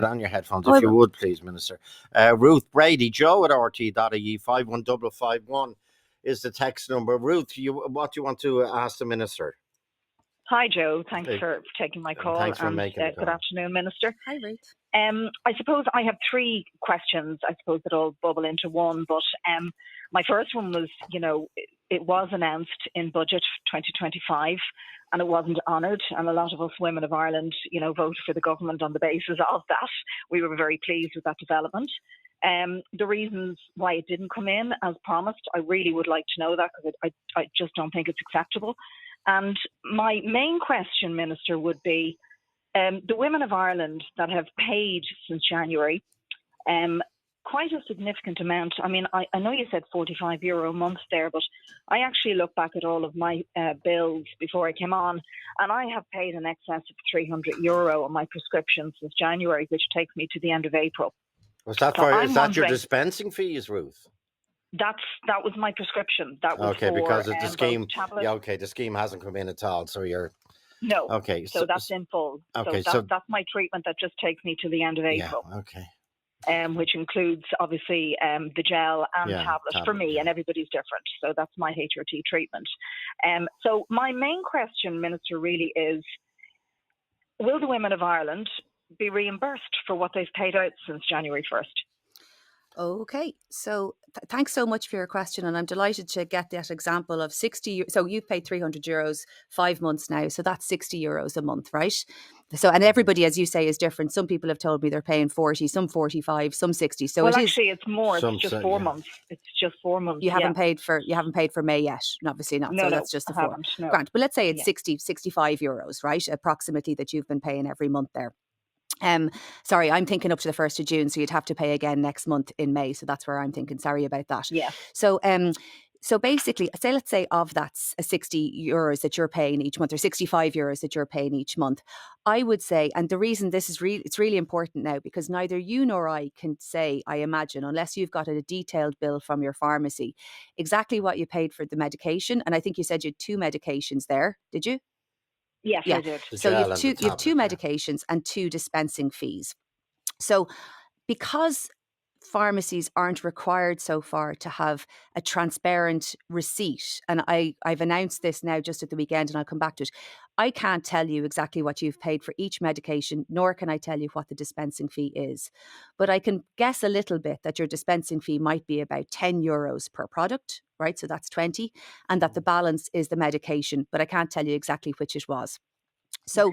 Put on your headphones Oh, if you would, please, Minister. Ruth Brady, Joe at RT.ie 51551 is the text number. Ruth, what do you want to ask the Minister? Hi, Joe. Thanks for taking my call. Thanks for making the call. Good afternoon, Minister. Hi, Ruth. I suppose I have three questions, I suppose, that all bubble into one. But my first one was, it was announced in budget 2025 and it wasn't honoured. And a lot of us women of Ireland, voted for the government on the basis of that. We were very pleased with that development. The reasons why it didn't come in as promised, I really would like to know that, because I just don't think it's acceptable. And my main question, Minister, would be the women of Ireland that have paid since January, quite a significant amount. I mean, I know you said €45 a month there, but I actually look back at all of my bills before I came on, and I have paid in excess of €300 on my prescription since January, which takes me to the end of April. Is that your dispensing fees, Ruth? That was my prescription. That was okay, because of the scheme. Tablets. Yeah, okay, the scheme hasn't come in at all, so you're no. Okay, so that's in full. Okay, so that's my treatment. That just takes me to the end of April. Yeah, okay. Which includes obviously the gel and tablet for me, and everybody's different. So that's my HRT treatment. So my main question, Minister, really is: will the women of Ireland be reimbursed for what they've paid out since January 1st? Okay, so thanks so much for your question, and I'm delighted to get that example of 60. So you've paid €300 5 months now, so that's €60 a month, right? So, and everybody, as you say, is different. Some people have told me they're paying 40, some 45, some 60. So actually, it's more. It's just 4 months. It's just 4 months. You haven't paid for May yet, obviously not. No, so that's just the 4. No. Grant, but let's say it's 60, €65, right? Approximately, that you've been paying every month there. Sorry, I'm thinking up to the 1st of June, so you'd have to pay again next month in May. So that's where I'm thinking. Sorry about that. Yeah. So basically, let's say of that €60 that you're paying each month, or €65 that you're paying each month, I would say, and the reason this is it's really important now, because neither you nor I can say, I imagine, unless you've got a detailed bill from your pharmacy, exactly what you paid for the medication. And I think you said you had 2 medications there, did you? Yes, I did. So you have 2 medications and 2 dispensing fees. So because pharmacies aren't required so far to have a transparent receipt, and I've announced this now just at the weekend, and I'll come back to it, I can't tell you exactly what you've paid for each medication, nor can I tell you what the dispensing fee is. But I can guess a little bit that your dispensing fee might be about €10 per product, right? So that's 20, and that the balance is the medication, but I can't tell you exactly which it was. So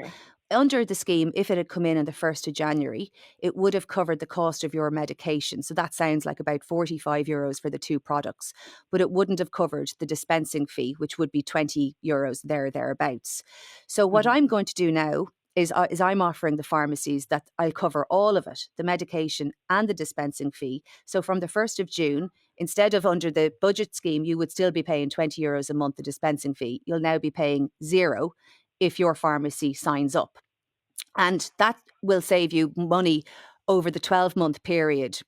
under the scheme, if it had come in on the 1st of January, it would have covered the cost of your medication. So that sounds like about €45 for the 2 products, but it wouldn't have covered the dispensing fee, which would be €20 thereabouts. So what I'm going to do now is I'm offering the pharmacies that I'll cover all of it, the medication and the dispensing fee. So from the 1st of June, instead of under the budget scheme, you would still be paying €20 a month, the dispensing fee. You'll now be paying €0 if your pharmacy signs up. And that will save you money over the 12-month period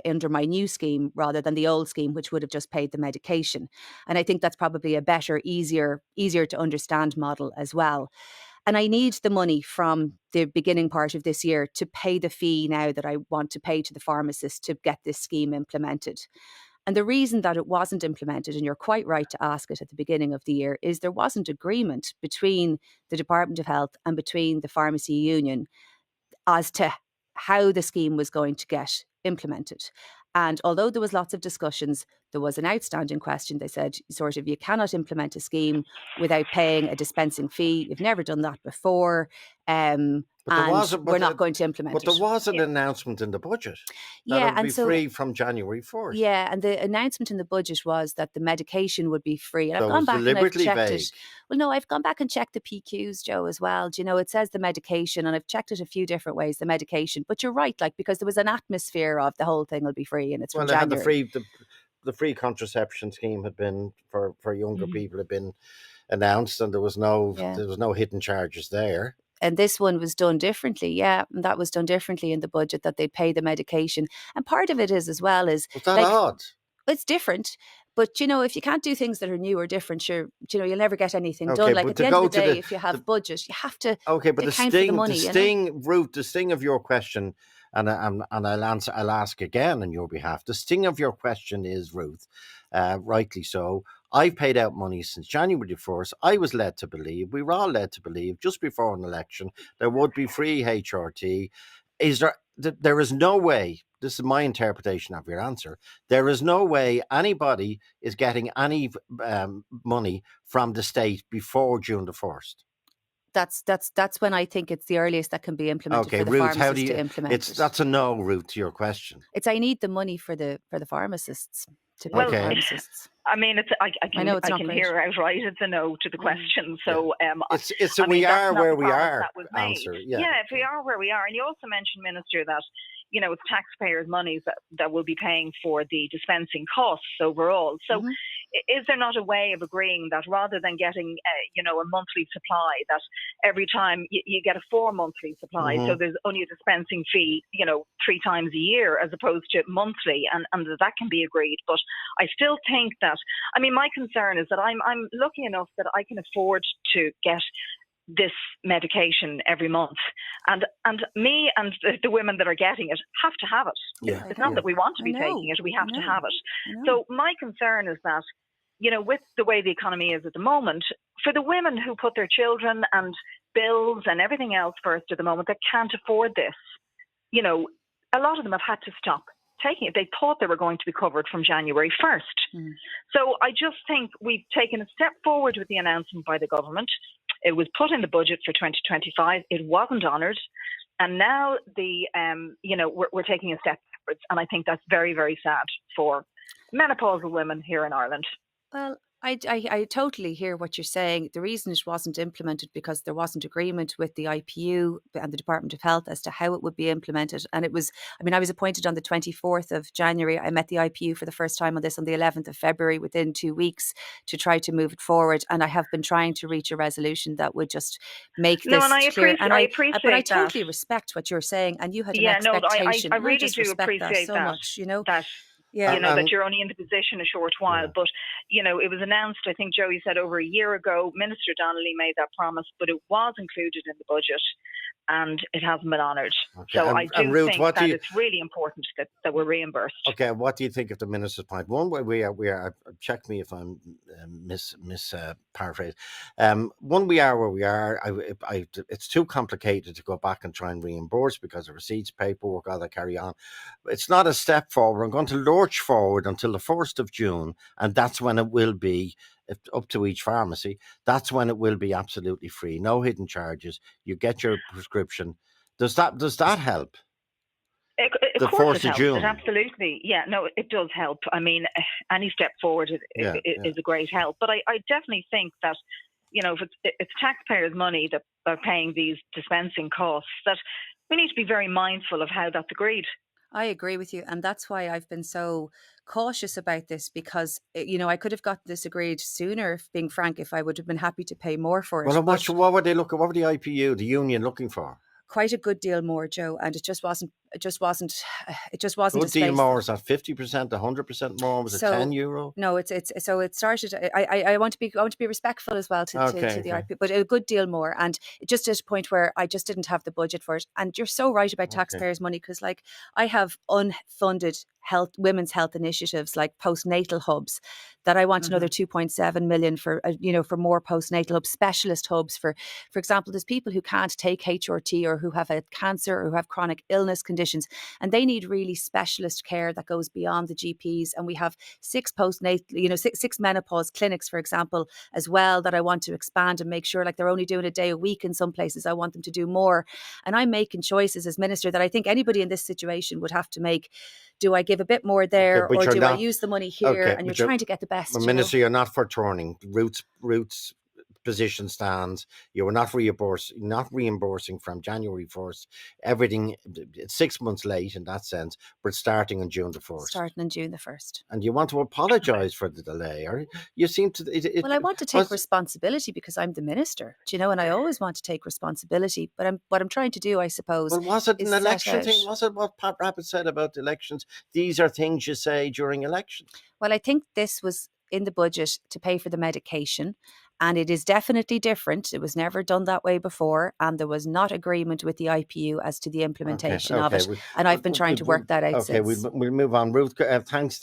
under my new scheme, rather than the old scheme, which would have just paid the medication. And I think that's probably a better, easier to understand model as well. And I need the money from the beginning part of this year to pay the fee now that I want to pay to the pharmacist to get this scheme implemented. And the reason that it wasn't implemented, and you're quite right to ask it at the beginning of the year, is there wasn't agreement between the Department of Health and between the Pharmacy Union as to how the scheme was going to get implemented. And although there was lots of discussions, there was an outstanding question. They said, you cannot implement a scheme without paying a dispensing fee. You've never done that before. We're not going to implement it. But there was an announcement in the budget that it would be free from January 1st. Yeah, and the announcement in the budget was that the medication would be free. And so I've gone back and I've checked vague. it. Well, no, I've gone back and checked the PQs, Joe, as well. Do you know, it says the medication, and I've checked it a few different ways, the medication. But you're right, because there was an atmosphere of the whole thing will be free, and it's from January. The free contraception scheme had been for younger people had been announced, and there was no hidden charges there. And this one was done differently, and that was done differently in the budget, that they pay the medication. And part of it is as well is... Was that odd? It's different, But, if you can't do things that are new or different, sure, you'll never get anything Okay, done. Like but at to the end of go the to day, if you have budget, you have to okay, but account for the money, Ruth, the sting of your question, and I'll ask again on your behalf. The sting of your question is, Ruth, rightly so. I've paid out money since January the 1st. I was led to believe, we were all led to believe, just before an election, there would be free HRT. There is no way, this is my interpretation of your answer, there is no way anybody is getting any money from the state before June the 1st. That's when I think it's the earliest that can be implemented Okay, for the Ruth, how do pharmacists to you? implement it. That's a no, Ruth, to your question. It's I need the money for the pharmacists to pay Well, the Okay. pharmacists. I mean, I know it's I not can great. hear outright it's a no to the question. So It's a I mean, we that's are not where the we promise are that was made. answer. Yeah, if we are where we are, and you also mentioned, Minister, that it's taxpayers' money that will be paying for the dispensing costs overall. So, is there not a way of agreeing that rather than getting a monthly supply, that every time you get a 4-monthly supply, so there's only a dispensing fee, 3 times a year as opposed to monthly, and that can be agreed. But I still think that, I mean, my concern is that I'm lucky enough that I can afford to get this medication every month, and me and the women that are getting it have to have it. Yeah, it's not that we want to be taking it, we have to have it. So my concern is that, with the way the economy is at the moment, for the women who put their children and bills and everything else first at the moment that can't afford this, a lot of them have had to stop taking it. They thought they were going to be covered from January 1st. So I just think we've taken a step forward with the announcement by the government. It was put in the budget for 2025. It wasn't honoured. And now we're taking a step backwards. And I think that's very, very sad for menopausal women here in Ireland. Well, I totally hear what you're saying. The reason it wasn't implemented because there wasn't agreement with the IPU and the Department of Health as to how it would be implemented. And I was appointed on the 24th of January. I met the IPU for the first time on this on the 11th of February within 2 weeks to try to move it forward. And I have been trying to reach a resolution that would just make this clear. And I appreciate but I totally respect what you're saying. And you had an expectation. I really just do respect appreciate that so much, that. Yeah. That you're only in the position a short while. But, it was announced, I think Joey said over a year ago, Minister Donnelly made that promise, but it was included in the budget and it hasn't been honoured. Okay. So I do Ruth, think that it's really important that we're reimbursed. Okay, what do you think of the Minister's point? One way we are check me if I'm paraphrase. One, we are where we are. It's too complicated to go back and try and reimburse because of receipts, paperwork, all that carry on. It's not a step forward. I'm going to lurch forward until the 1st of June, and that's when it will be up to each pharmacy. That's when it will be absolutely free. No hidden charges. You get your prescription. Does that help? Of course it helps. It absolutely. Yeah, no, it does help. I mean, any step forward is a great help. But I definitely think that, if it's taxpayers' money that are paying these dispensing costs, that we need to be very mindful of how that's agreed. I agree with you. And that's why I've been so cautious about this because, I could have got this agreed sooner, being frank, if I would have been happy to pay more for it. Well, what were they looking? What were the IPU, the union, looking for? Quite a good deal more, Joe, and it just wasn't. Good deal more. Is that 50%, 100% more? Was it €10? No, it's so it started. I want to be respectful as well to the IP, but a good deal more, and just at a point where I just didn't have the budget for it. And you're so right about taxpayers' money because, like, I have unfunded women's health initiatives like postnatal hubs that I want another 2.7 million for for more postnatal hubs, specialist hubs for example, there's people who can't take HRT or who have a cancer or who have chronic illness conditions and they need really specialist care that goes beyond the GPs. And we have 6 postnatal, six menopause clinics, for example, as well that I want to expand and make sure, like, they're only doing a day a week in some places. I want them to do more. And I'm making choices as minister that I think anybody in this situation would have to make. Do I give a bit more there or do I use the money here? And you're trying to get the best. Minister, you're not for turning. Ruth's position stands. You were not reimbursing from January 1st. Everything, it's 6 months late in that sense, but starting on June the 1st. Starting on June the 1st. And you want to apologise for the delay, or you seem to... Well, I want to take responsibility because I'm the minister, and I always want to take responsibility. But what I'm trying to do, I suppose... Well, was it an election thing? Was it what Pat Rappert said about the elections? These are things you say during elections. Well, I think this was in the budget to pay for the medication. And it is definitely different. It was never done that way before. And there was not agreement with the IPU as to the implementation of it. And I've been trying to work that out Okay, since. we'll move on. Ruth, thanks